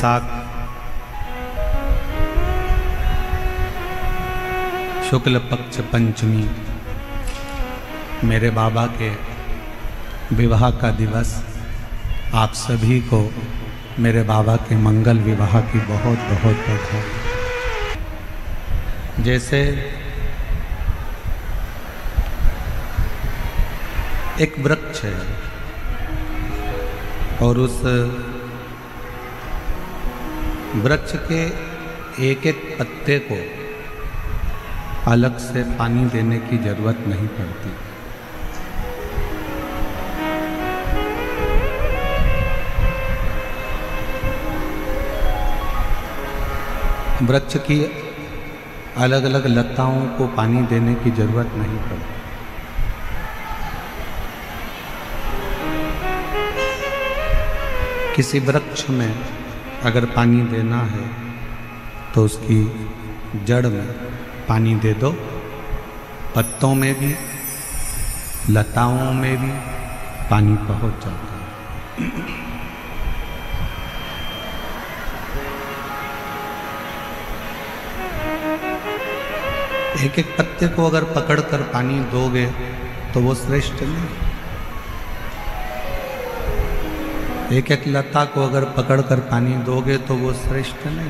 वैशाख शुक्ल पक्ष पंचमी मेरे बाबा के विवाह का दिवस। आप सभी को मेरे बाबा के मंगल विवाह की बहुत बहुत बधाई। जैसे एक वृक्ष है और उस वृक्ष के एक एक पत्ते को अलग से पानी देने की जरूरत नहीं पड़ती। वृक्ष की अलग अलग लताओं को पानी देने की जरूरत नहीं पड़ती। किसी वृक्ष में अगर पानी देना है तो उसकी जड़ में पानी दे दो, पत्तों में भी लताओं में भी पानी पहुंच जाता है। एक एक पत्ते को अगर पकड़कर पानी दोगे तो वो श्रेष्ठ नहीं। एक एक लता को अगर पकड़कर पानी दोगे तो वो श्रेष्ठ नहीं।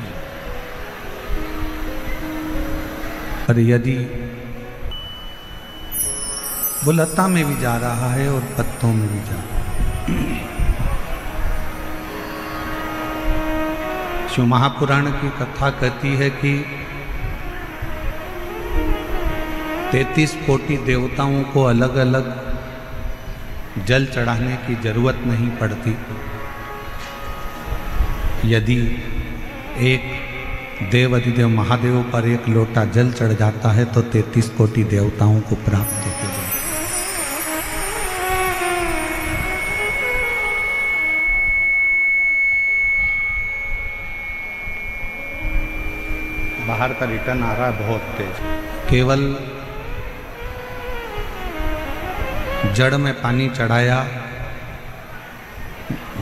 पर यदि वो लता में भी जा रहा है और पत्तों में भी जा रहा है। शिव महापुराण की कथा कहती है कि 33 कोटि देवताओं को अलग अलग जल चढ़ाने की जरूरत नहीं पड़ती। यदि एक देव अधिदेव महादेव पर एक लोटा जल चढ़ जाता है तो 33 कोटि देवताओं को प्राप्त हो जाता है। बाहर का रिटर्न आ रहा है बहुत तेज। केवल जड़ में पानी चढ़ाया,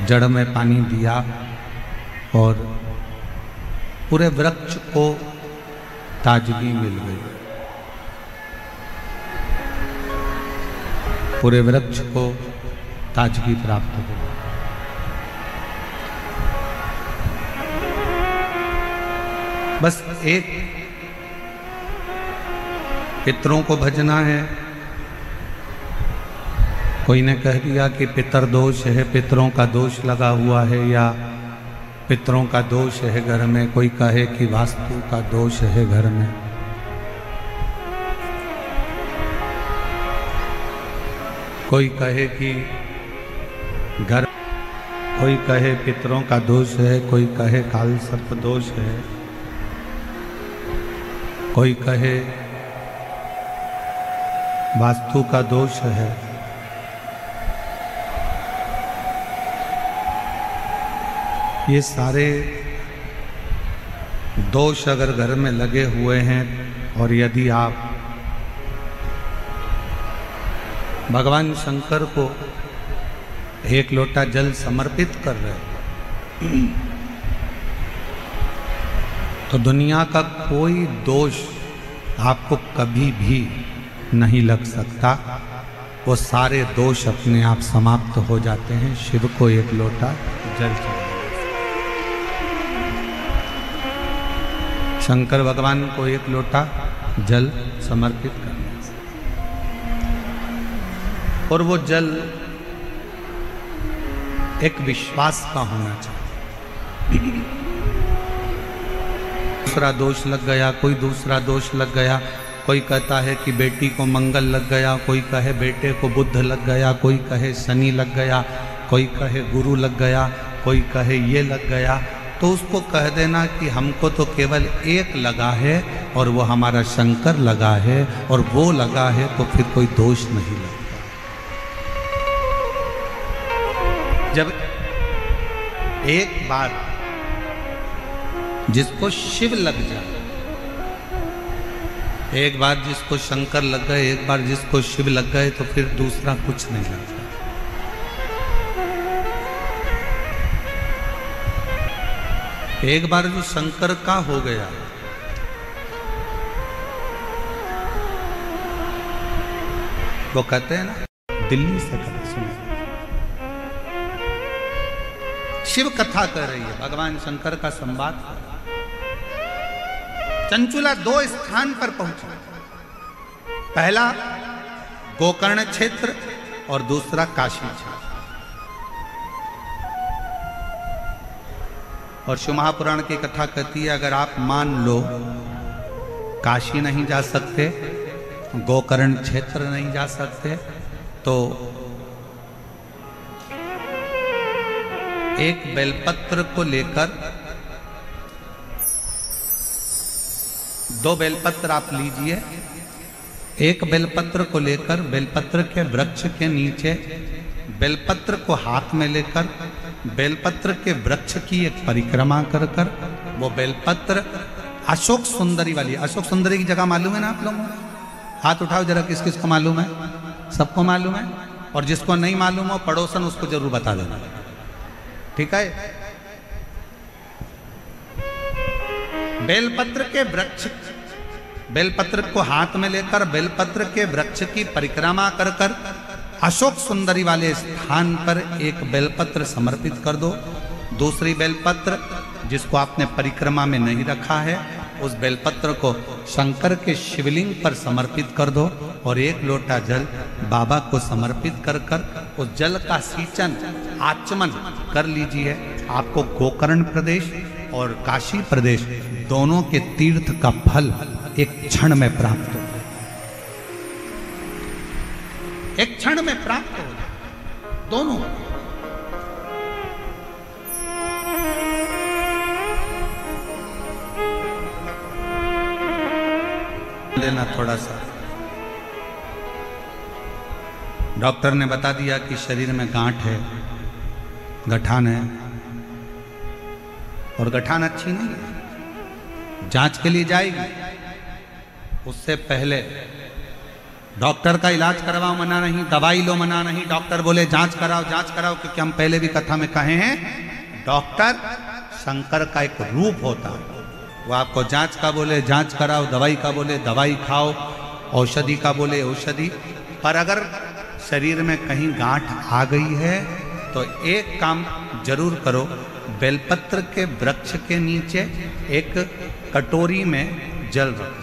जड़ में पानी दिया और पूरे वृक्ष को ताजगी मिल गई। पूरे वृक्ष को ताजगी प्राप्त हो गई। बस एक पितरों को भजना है। कोई ने कह दिया कि पितर दोष है, पितरों का दोष लगा हुआ है, या पितरों का दोष है घर में। कोई कहे कि वास्तु का दोष है घर में। कोई कहे कि घर, कोई कहे पितरों का दोष है, कोई कहे काल सर्प दोष है, कोई कहे वास्तु का दोष है। ये सारे दोष अगर घर में लगे हुए हैं और यदि आप भगवान शंकर को एक लोटा जल समर्पित कर रहे हैं तो दुनिया का कोई दोष आपको कभी भी नहीं लग सकता। वो सारे दोष अपने आप समाप्त हो जाते हैं शिव को एक लोटा जल चढ़ाने। शंकर भगवान को एक लोटा जल समर्पित करना और वो जल एक विश्वास का होना चाहिए। दूसरा दोष लग गया, कोई दूसरा दोष लग गया। कोई कहता है कि बेटी को मंगल लग गया, कोई कहे बेटे को बुध लग गया, कोई कहे शनि लग गया, कोई कहे गुरु लग गया, कोई कहे ये लग गया। तो उसको कह देना कि हमको तो केवल एक लगा है और वो हमारा शंकर लगा है और वो लगा है तो फिर कोई दोष नहीं लगता। जब एक बार जिसको शिव लग जाए, एक बार जिसको शंकर लग गए, एक बार जिसको शिव लग गए तो फिर दूसरा कुछ नहीं लगता। एक बार जो शंकर का हो गया, वो कहते हैं ना, दिल्ली से कथा सुने, शिव कथा कर रही है, भगवान शंकर का संवाद। चंचुला दो स्थान पर पहुंचा, पहला गोकर्ण क्षेत्र और दूसरा काशी क्षेत्र। और शिव महापुराण की कथा कहती है, अगर आप मान लो काशी नहीं जा सकते, गोकर्ण क्षेत्र नहीं जा सकते, तो एक बेलपत्र को लेकर, दो बेलपत्र आप लीजिए, एक बेलपत्र को लेकर बेलपत्र के वृक्ष के नीचे बेलपत्र को हाथ में लेकर बेलपत्र के वृक्ष की एक परिक्रमा कर कर वो बेलपत्र अशोक सुंदरी वाली, अशोक सुंदरी की जगह मालूम है ना आप लोगों को? हाथ उठाओ जरा, किस किस को मालूम है? सबको मालूम है? और जिसको नहीं मालूम हो पड़ोसन उसको जरूर बता देना, ठीक है? बेलपत्र के वृक्ष, बेलपत्र को हाथ में लेकर बेलपत्र के वृक्ष की परिक्रमा कर कर अशोक सुंदरी वाले स्थान पर एक बेलपत्र समर्पित कर दो। दूसरी बेलपत्र जिसको आपने परिक्रमा में नहीं रखा है, उस बेलपत्र को शंकर के शिवलिंग पर समर्पित कर दो और एक लोटा जल बाबा को समर्पित कर कर उस जल का सींचन, आचमन कर लीजिए। आपको गोकर्ण प्रदेश और काशी प्रदेश दोनों के तीर्थ का फल एक क्षण में प्राप्त हो, एक क्षण में प्राप्त हो दोनों। लेना थोड़ा सा, डॉक्टर ने बता दिया कि शरीर में गांठ है, गठान है, और गठान अच्छी नहीं है, जांच के लिए जाएगी। उससे पहले डॉक्टर का इलाज करवाओ मना नहीं, दवाई लो मना नहीं, डॉक्टर बोले जांच कराओ जांच कराओ, क्योंकि हम पहले भी कथा में कहे हैं डॉक्टर शंकर का एक रूप होता है। वो आपको जांच का बोले जांच कराओ, दवाई का बोले दवाई खाओ, औषधि का बोले औषधि। पर अगर शरीर में कहीं गांठ आ गई है तो एक काम जरूर करो, बेलपत्र के वृक्ष के नीचे एक कटोरी में जल रखो,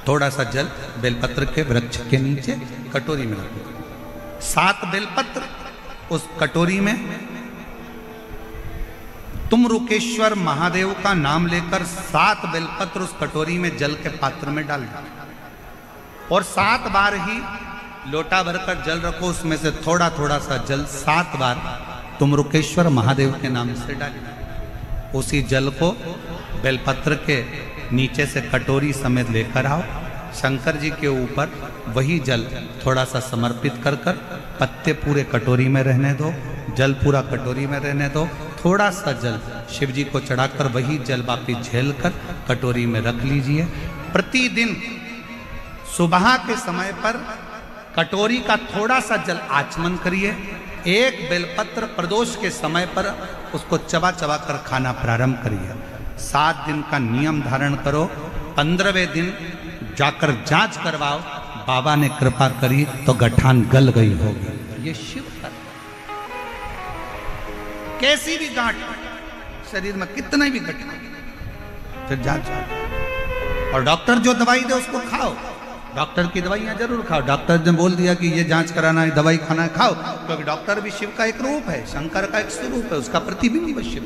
थोड़ा सा जल बेलपत्र के वृक्ष के नीचे कटोरी में रखो। 7 बेलपत्र उस कटोरी में, तुम रुकेश्वर महादेव का नाम लेकर 7 बेलपत्र उस कटोरी में जल के पात्र में डाल दो और 7 बार ही लोटा भरकर जल रखो, उसमें से थोड़ा थोड़ा सा जल 7 बार तुम रुकेश्वर महादेव के नाम से डालो। उसी जल को बेलपत्र के नीचे से कटोरी समेत लेकर आओ, शंकर जी के ऊपर वही जल थोड़ा सा समर्पित कर कर, पत्ते पूरे कटोरी में रहने दो, जल पूरा कटोरी में रहने दो, थोड़ा सा जल शिव जी को चढ़ाकर वही जल वापिस झेल कर कटोरी में रख लीजिए। प्रतिदिन सुबह के समय पर कटोरी का थोड़ा सा जल आचमन करिए। एक बेलपत्र प्रदोष के समय पर उसको चबा चबा कर खाना प्रारंभ करिए। 7 दिन का नियम धारण करो, 15वें दिन जाकर जांच करवाओ, बाबा ने कृपा करी तो गठान गल गई होगी। ये शिव का, कैसी भी गांठ शरीर में, कितने भी गठान, फिर जांच। और डॉक्टर जो दवाई दे उसको खाओ, डॉक्टर की दवाइयां जरूर खाओ। डॉक्टर ने बोल दिया कि ये जांच कराना है, दवाई खाना है, खाओ, क्योंकि डॉक्टर भी शिव का एक रूप है, शंकर का एक स्वरूप है, उसका प्रतिबिंब है शिव।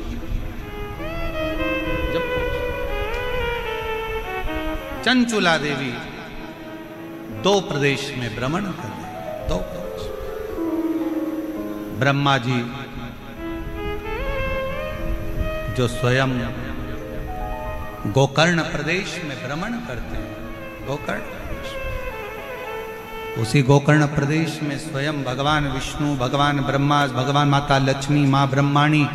जब चंचुला देवी 2 प्रदेश में भ्रमण कर रहे, 2 प्रदेश, ब्रह्मा जी जो स्वयं गोकर्ण प्रदेश में भ्रमण करते हैं, गोकर्ण, उसी गोकर्ण प्रदेश में स्वयं भगवान विष्णु, भगवान ब्रह्मा, भगवान माता लक्ष्मी, माँ ब्रह्माणी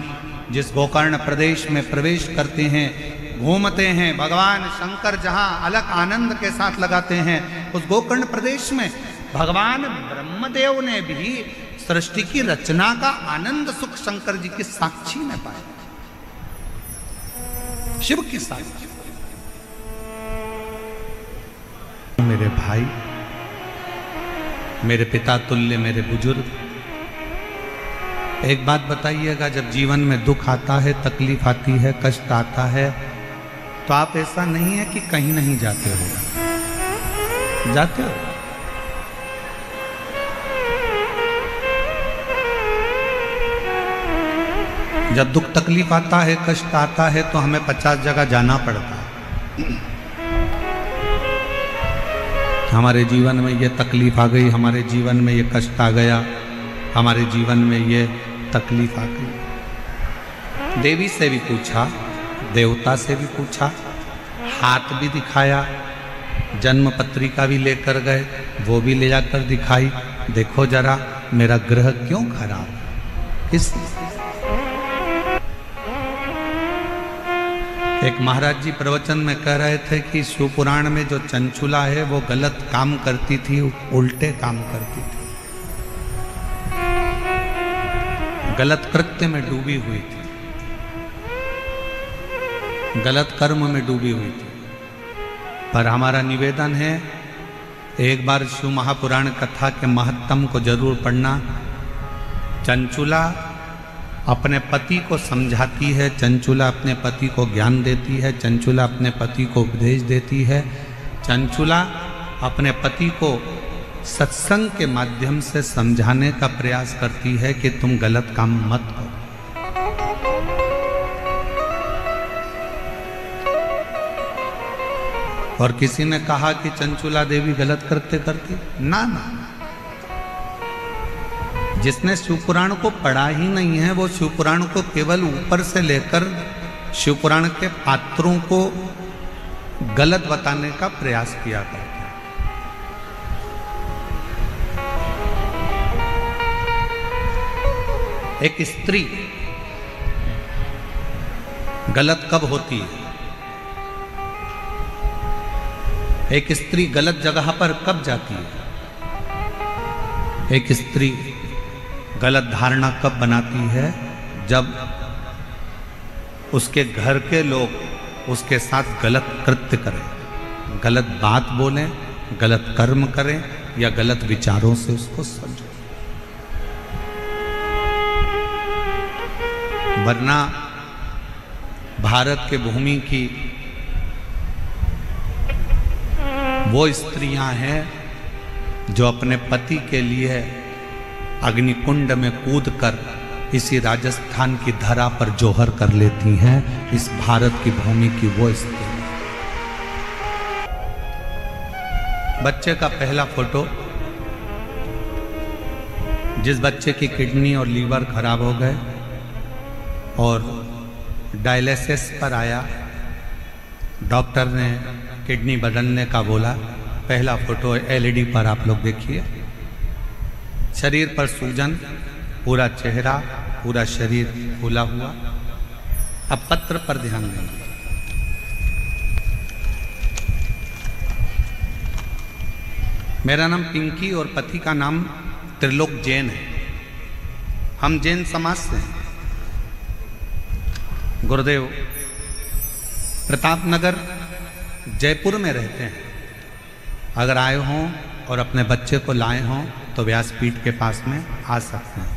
जिस गोकर्ण प्रदेश में प्रवेश करते हैं, घूमते हैं, भगवान शंकर जहाँ अलग आनंद के साथ लगाते हैं, उस गोकर्ण प्रदेश में भगवान ब्रह्मदेव ने भी सृष्टि की रचना का आनंद सुख शंकर जी की साक्षी में पाया। शिव की साधना। मेरे भाई, मेरे पिता तुल्य, मेरे बुजुर्ग, एक बात बताइएगा, जब जीवन में दुख आता है, तकलीफ आती है, कष्ट आता है, तो आप ऐसा नहीं है कि कहीं नहीं जाते हो, जाते हो। जब दुख तकलीफ आता है, कष्ट आता है, तो हमें 50 जगह जाना पड़ता है। हमारे जीवन में ये तकलीफ आ गई, हमारे जीवन में ये कष्ट आ गया, हमारे जीवन में ये तकलीफ आ गई। देवी से भी पूछा, देवता से भी पूछा, हाथ भी दिखाया, जन्म पत्रिका भी लेकर गए, वो भी ले जाकर दिखाई, देखो जरा मेरा ग्रह क्यों खराब, किस। एक महाराज जी प्रवचन में कह रहे थे कि शिव पुराण में जो चंचुला है वो गलत काम करती थी, उल्टे काम करती थी, गलत कृत्य में डूबी हुई थी, गलत कर्म में डूबी हुई थी। पर हमारा निवेदन है, एक बार शिव महापुराण कथा के महत्तम को जरूर पढ़ना। चंचुला अपने पति को समझाती है, चंचुला अपने पति को ज्ञान देती है, चंचुला अपने पति को उपदेश देती है, चंचुला अपने पति को सत्संग के माध्यम से समझाने का प्रयास करती है कि तुम गलत काम मत करो। और किसी ने कहा कि चंचुला देवी गलत करते करती, ना ना, जिसने शिवपुराण को पढ़ा ही नहीं है वो शिवपुराण को केवल ऊपर से लेकर शिवपुराण के पात्रों को गलत बताने का प्रयास किया करते हैं। एक स्त्री गलत कब होती है, एक स्त्री गलत जगह पर कब जाती है, एक स्त्री गलत धारणा कब बनाती है, जब उसके घर के लोग उसके साथ गलत कृत्य करें, गलत बात बोलें, गलत कर्म करें या गलत विचारों से उसको समझो। वरना भारत के भूमि की वो स्त्रियां हैं जो अपने पति के लिए अग्निकुंड में कूदकर इसी राजस्थान की धरा पर जोहर कर लेती हैं। इस भारत की भूमि की वो स्त्री। बच्चे का पहला फोटो, जिस बच्चे की किडनी और लीवर खराब हो गए और डायलिसिस पर आया, डॉक्टर ने किडनी बदलने का बोला, पहला फोटो एलईडी पर आप लोग देखिए। शरीर पर सूजन, पूरा चेहरा, पूरा शरीर फूला हुआ। अब पत्र पर ध्यान देंगे। मेरा नाम पिंकी और पति का नाम त्रिलोक जैन है। हम जैन समाज से हैं। गुरुदेव प्रतापनगर जयपुर में रहते हैं। अगर आए हों और अपने बच्चे को लाए हों तो व्यासपीठ के पास में आ सकते हैं।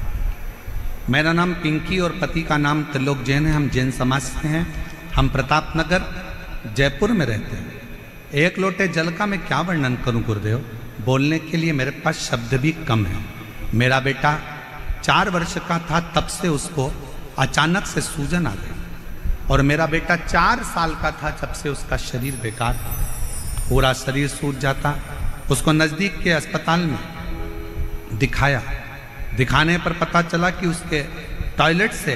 मेरा नाम पिंकी और पति का नाम त्रिलोक जैन है। हम जैन समाज से हैं। हम प्रतापनगर जयपुर में रहते हैं। एक लोटे जल का मैं क्या वर्णन करूं गुरुदेव, बोलने के लिए मेरे पास शब्द भी कम है। मेरा बेटा 4 वर्ष का था तब से उसको अचानक से सूजन आ गई, और मेरा बेटा 4 साल का था जब से उसका शरीर बेकार था, पूरा शरीर सूज जाता। उसको नज़दीक के अस्पताल में दिखाया। दिखाने पर पता चला कि उसके टॉयलेट से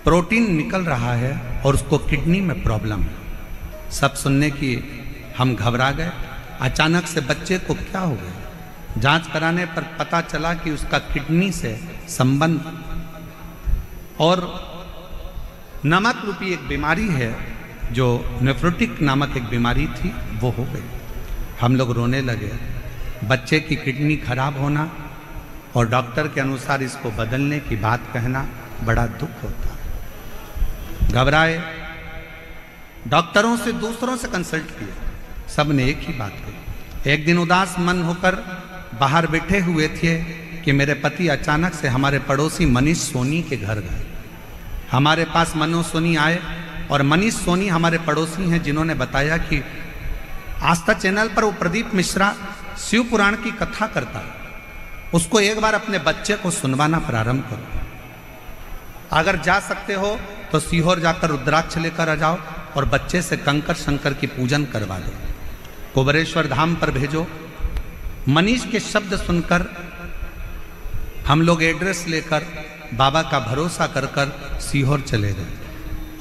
प्रोटीन निकल रहा है और उसको किडनी में प्रॉब्लम है। सब सुनने की हम घबरा गए। अचानक से बच्चे को क्या हो गया? जांच कराने पर पता चला कि उसका किडनी से संबंध और नमक रूपी एक बीमारी है, जो नेफ्रोटिक नामक एक बीमारी थी, वो हो गई। हम लोग रोने लगे। बच्चे की किडनी खराब होना और डॉक्टर के अनुसार इसको बदलने की बात कहना बड़ा दुख होता है। घबराए, डॉक्टरों से, दूसरों से कंसल्ट किया, सब ने एक ही बात कही। एक दिन उदास मन होकर बाहर बैठे हुए थे कि मेरे पति अचानक से हमारे पड़ोसी मनीष सोनी के घर गए। हमारे पास मनोज सोनी आए और मनीष सोनी हमारे पड़ोसी हैं, जिन्होंने बताया कि आस्था चैनल पर वो प्रदीप मिश्रा शिव पुराण की कथा करता है, उसको एक बार अपने बच्चे को सुनवाना प्रारंभ करो। अगर जा सकते हो तो सीहोर जाकर रुद्राक्ष लेकर आ जाओ और बच्चे से कंकर शंकर की पूजन करवा दो, कुबेरेश्वर धाम पर भेजो। मनीष के शब्द सुनकर हम लोग एड्रेस लेकर बाबा का भरोसा कर कर सीहोर चले गए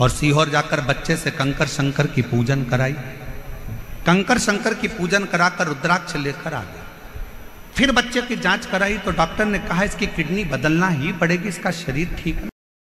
और सीहोर जाकर बच्चे से कंकर शंकर की पूजन कराई। कंकर शंकर की पूजन कराकर रुद्राक्ष लेकर आ गए। फिर बच्चे की जांच कराई तो डॉक्टर ने कहा इसकी किडनी बदलना ही पड़ेगी, इसका शरीर ठीक